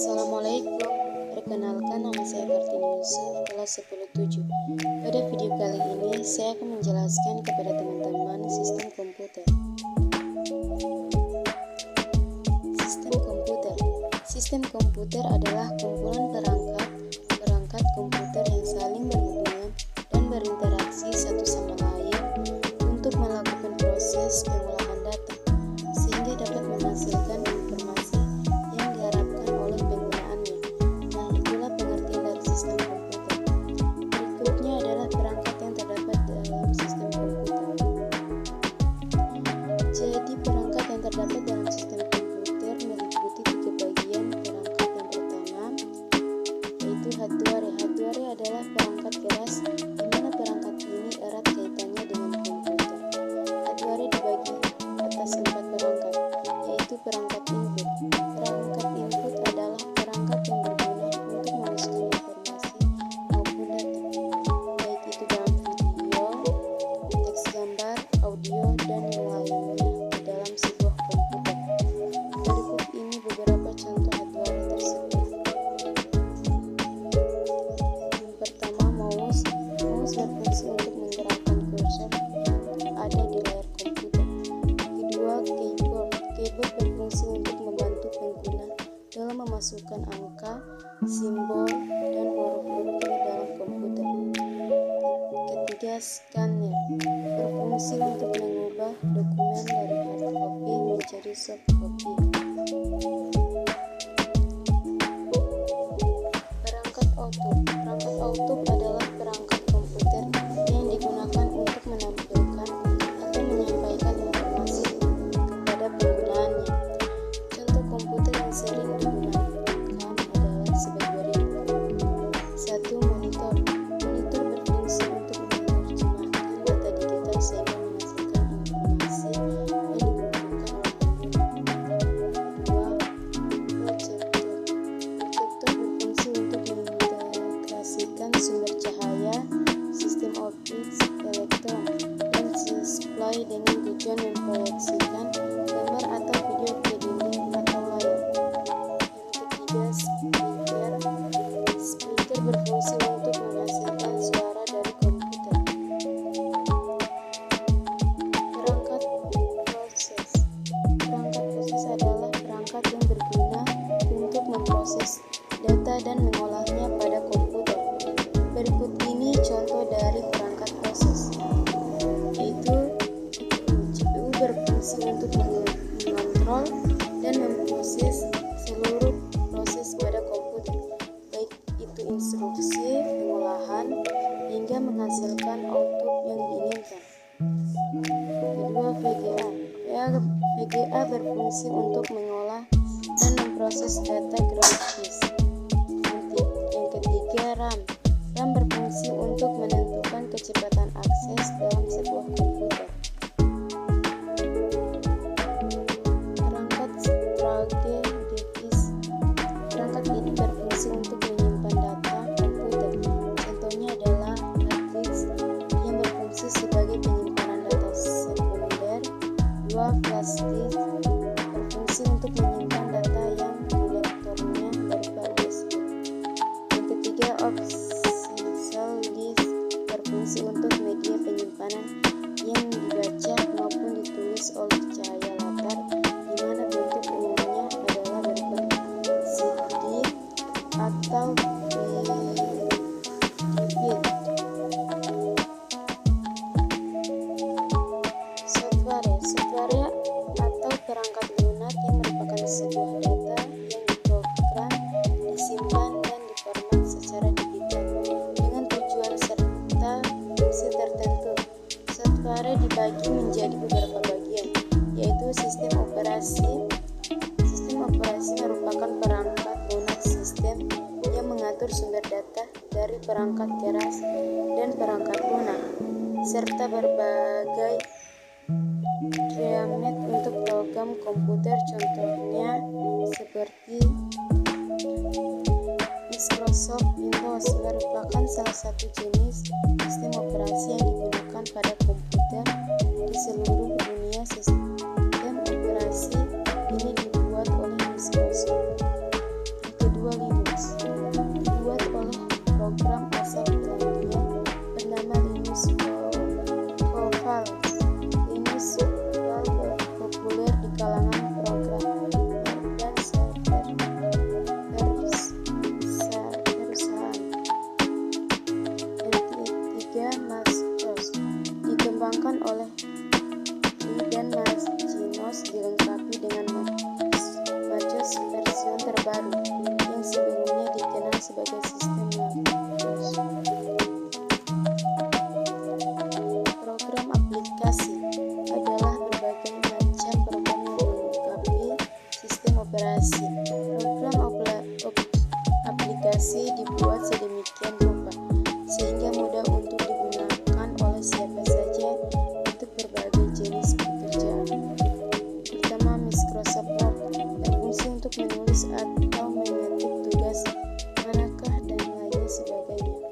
Assalamualaikum, perkenalkan nama saya Kartini Yusuf, kelas 10-7. Pada video kali ini, saya akan menjelaskan kepada teman-teman sistem komputer. Sistem komputer adalah kumpulan perangkat komputer yang saling berhubungan dan berinteraksi satu sama lain untuk melakukan proses pengolahan data, sehingga dapat menghasilkan informasi yang diharapkan oleh penggunaannya. Nah, itulah pengertian dari sistem komputer. Berikutnya adalah perangkat yang terdapat dalam sistem komputer. Jadi, perangkat yang terdapat dalam sistem komputer meliputi 3 bagian. Perangkat yang pertama yaitu hardware. Hardware adalah perangkat keras, di mana perangkat ini erat kaitannya dengan komputer. Hardware dibagi atas 4 perangkat, yaitu perangkat input. Perangkat input adalah perangkat yang berguna untuk memasukkan informasi maupun data, baik itu dalam video, teks, gambar, audio, dan yang lainnya di dalam sebuah komputer. Berikut ini beberapa contoh hardware tersebut. Yang pertama, mouse. Mouse berfungsi untuk menggerakkan kursor yang ada di layar komputer. Kedua, keyboard. Keyboard berfungsi untuk membantu pengguna dalam memasukkan angka, simbol, dan huruf-hurufnya dalam komputer. Ketiga, scanner. Berfungsi untuk mengubah dokumen dari hard copy menjadi soft copy. Perangkat auto. Perangkat auto adalah perangkat komputer yang digunakan untuk menampilkan atau menyampaikan informasi kepada penggunaannya. Contoh komputer yang sering digunakan adalah sebagai berikut. 1. Monitor. Monitor berfungsi untuk menerjemahkan data digital sehingga menghasilkan informasi yang dibutuhkan oleh pengguna. 2. Proyektor. Proyektor berfungsi untuk mengintegrasikan sumber cahaya, sistem optik, elektron, dan display dengan tujuan memproyeksikan gambar atau video ke dinding atau layar. Yang ketiga, speaker. Speaker berfungsi untuk menghasilkan suara dari komputer. Perangkat proses. Perangkat proses adalah perangkat yang berguna untuk memproses data dan mengolahnya pada komputer. Berikut ini contoh dari perangkat proses, yaitu CPU berfungsi untuk mengontrol dan memproses seluruh proses pada komputer, baik itu instruksi, pengolahan, hingga menghasilkan output yang diinginkan. Kedua, VGA. VGA berfungsi untuk mengolah dan memproses data grafis. Yang ketiga, RAM. RAM berfungsi untuk menentukan kecepatan akses dalam sebuah komputer. Perangkat strategis. Perangkat ini berfungsi untuk menyimpan data komputer. Contohnya adalah hard disk yang berfungsi sebagai penyimpanan data sekunder. 2. Flash disk berfungsi untuk menyimpan data yang kolektornya berupa USB. Yang ketiga, optical disk berfungsi untuk media penyimpanan yang dibaca maupun ditulis oleh cahaya latar, di mana bentuk umumnya adalah berupa CD atau DVD. Software atau perangkat lunak yang merupakan sebuah data yang diprogram, disimpan, dan diformat secara digital dengan tujuan serta fungsi tertentu. Software dibagi menjadi beberapa bagian, yaitu sistem operasi. Sistem operasi merupakan perangkat lunak sistem yang mengatur sumber data dari perangkat keras dan perangkat lunak, serta berbagai drama untuk program komputer, contohnya seperti Microsoft Windows merupakan salah satu jenis sistem operasi yang digunakan pada komputer di seluruh dunia. Sistem operasi ini dibuat oleh Microsoft. terbaru yang sebelumnya dikenal sebagai sistem Macintosh. Program aplikasi adalah berbagai macam program yang melengkapi sistem operasi. Program aplikasi dibuat sedemikian rupa sehingga mudah untuk digunakan oleh siapa saja untuk berbagai jenis pekerjaan. Pertama, Microsoft Word berfungsi untuk menulis atau mengetik tugas, manakah dan lain sebagainya.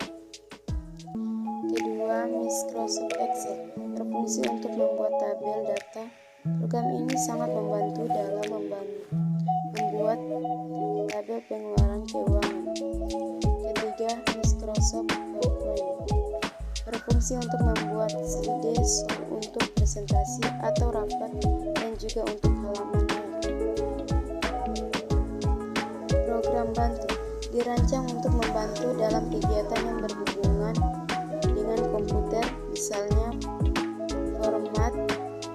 Kedua, Microsoft Excel berfungsi untuk membuat tabel data. Program ini sangat membantu dalam membuat tabel pengeluaran keuangan. Ketiga, Microsoft PowerPoint berfungsi untuk membuat slide untuk presentasi atau rapat dan juga untuk halaman web. Program bantu dirancang untuk membantu dalam kegiatan yang berhubungan dengan komputer, misalnya format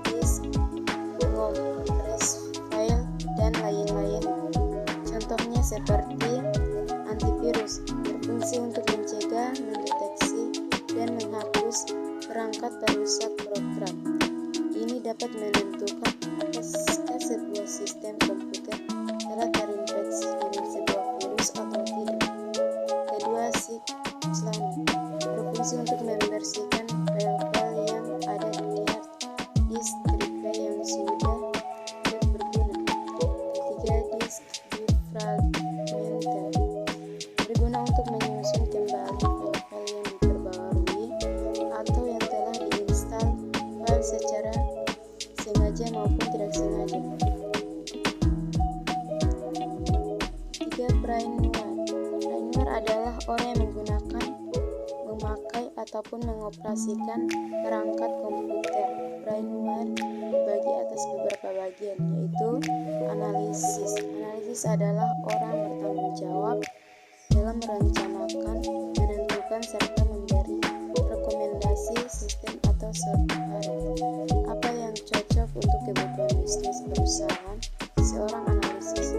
disk, mengopres file, dan lain-lain. Contohnya seperti antivirus, berfungsi untuk mencegah, mendeteksi, dan menghapus perangkat perusak program. Ini dapat menentukan apakah sebuah sistem komputer telah terinfeksi dengan sebuah virus atau tidak. Kedua, Sysliner berfungsi untuk membersihkan file-file yang ada di hard disk drive yang sudah tidak berguna. Ketiga, disk defragmented berguna untuk menyusun kembali file-file yang diperbarui atau yang telah diinstal file secara sengaja maupun tidak sengaja. Ketiga, brainware. Brainware adalah orang yang menggunakan, memakai, ataupun mengoperasikan perangkat komputer. Brainware dibagi atas beberapa bagian, yaitu analisis. Analisis adalah orang bertanggung jawab dalam merencanakan, menentukan, serta memberi rekomendasi sistem atau software apa yang cocok untuk kebutuhan bisnis perusahaan. Seorang analisis